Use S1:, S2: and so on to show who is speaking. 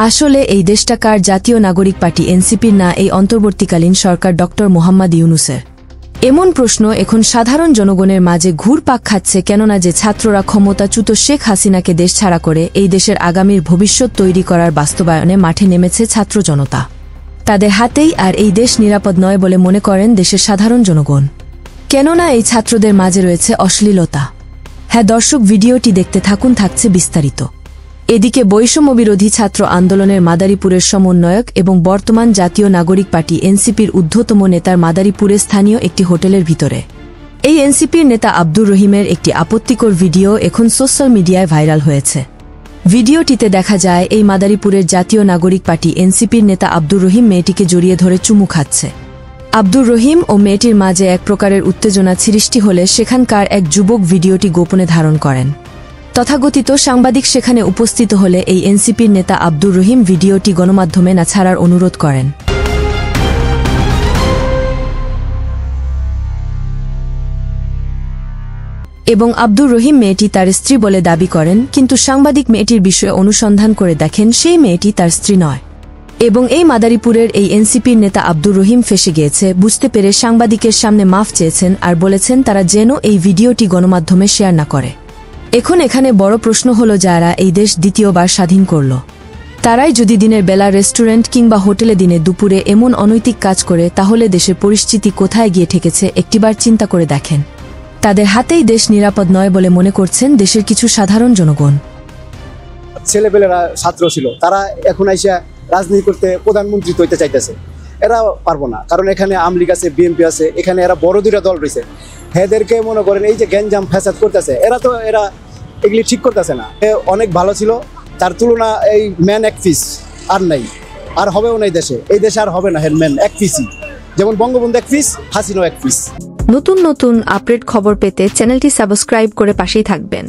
S1: আসলে এই দেশটা কার? জাতীয় নাগরিক পার্টি এনসিপির না এই অন্তর্বর্তীকালীন সরকার ডক্টর মোহাম্মদ ইউনূসের? এমন প্রশ্ন এখন সাধারণ জনগণের মাঝে ঘুরপাক খাচ্ছে, কেননা যে ছাত্ররা ক্ষমতাচ্যুত শেখ হাসিনাকে দেশ ছাড়া করে এই দেশের আগামীর ভবিষ্যৎ তৈরি করার বাস্তবায়নে মাঠে নেমেছে ছাত্র জনতা। তাদের হাতেই আর এই দেশ নিরাপদ নয় বলে মনে করেন দেশের সাধারণ জনগণ, কেননা এই ছাত্রদের মাঝে রয়েছে অশ্লীলতা। হ্যাঁ দর্শক, ভিডিওটি দেখতে থাকুন, থাকছে বিস্তারিত। এদিকে বৈষম্যবিরোধী ছাত্র আন্দোলনের মাদারীপুরের সমন্বয়ক এবং বর্তমান জাতীয় নাগরিক পার্টি এনসিপির ঊর্ধ্বতম নেতার মাদারীপুরে স্থানীয় একটি হোটেলের ভিতরে এই এনসিপির নেতা আব্দুর রহিমের একটি আপত্তিকর ভিডিও এখন সোশ্যাল মিডিয়ায় ভাইরাল হয়েছে। ভিডিওটিতে দেখা যায় এই মাদারীপুরের জাতীয় নাগরিক পার্টি এনসিপির নেতা আব্দুর রহিম মেয়েটিকে জড়িয়ে ধরে চুমু খাচ্ছে। আব্দুর রহিম ও মেয়েটির মাঝে এক প্রকারের উত্তেজনা সৃষ্টি হলে সেখানকার এক যুবক ভিডিওটি গোপনে ধারণ করেন। তথাকথিত সাংবাদিক সেখানে উপস্থিত হলে এই এনসিপির নেতা আব্দুর রহিম ভিডিওটি গণমাধ্যমে না ছাড়ার অনুরোধ করেন। এবং আব্দুর রহিম মেয়েটি তার স্ত্রী বলে দাবি করেন, কিন্তু সাংবাদিক মেয়েটির বিষয়ে অনুসন্ধান করে দেখেন সেই মেয়েটি তার স্ত্রী নয়। এবং এই মাদারীপুরের এই এনসিপির নেতা আব্দুর রহিম ফেঁসে গিয়েছে বুঝতে পেরে সাংবাদিকের সামনে মাফ চেয়েছেন আর বলেছেন তারা যেন এই ভিডিওটি গণমাধ্যমে শেয়ার না করে। এখন এখানে বড় প্রশ্ন হলো, যারা এই দেশ দ্বিতীয়বার স্বাধীন করল তারাই যদি দিনের বেলা রেস্টুরেন্ট কিংবা হোটেলে দিনে দুপুরে এমন অনৈতিক কাজ করে, তাহলে দেশের পরিস্থিতি কোথায় গিয়ে ঠেকেছে একটিবার চিন্তা করে দেখেন। তাদের হাতেই দেশ নিরাপদ নয় বলে মনে করছেন দেশের কিছু সাধারণ জনগণ।
S2: ছেলেপেলেরা ছাত্র ছিল, তারা এখন আইসা রাজনীতি করতে প্রধানমন্ত্রী হইতে চাইতেছে। এরা পারবো না, কারণ এখানে আওয়ামী লীগ আছে, বিএনপি আছে, এখানে এরা বড় দুইটা দল রয়েছে। এদেরকে মনে করেন এই যে গ্যাঞ্জাম ফ্যাসাদ করতেছে, এরা এগুলি ঠিক করতেছে না। অনেক ভালো ছিল, তার তুলনা এই ম্যান এক পিস আর নাই, আর হবেও নাই দেশে। এই দেশে আর হবে না ম্যান এক পিসই, যেমন বঙ্গবন্ধু এক পিস, হাসিনাও এক পিস।
S1: নতুন নতুন আপডেট খবর পেতে চ্যানেলটি সাবস্ক্রাইব করে পাশেই থাকবেন।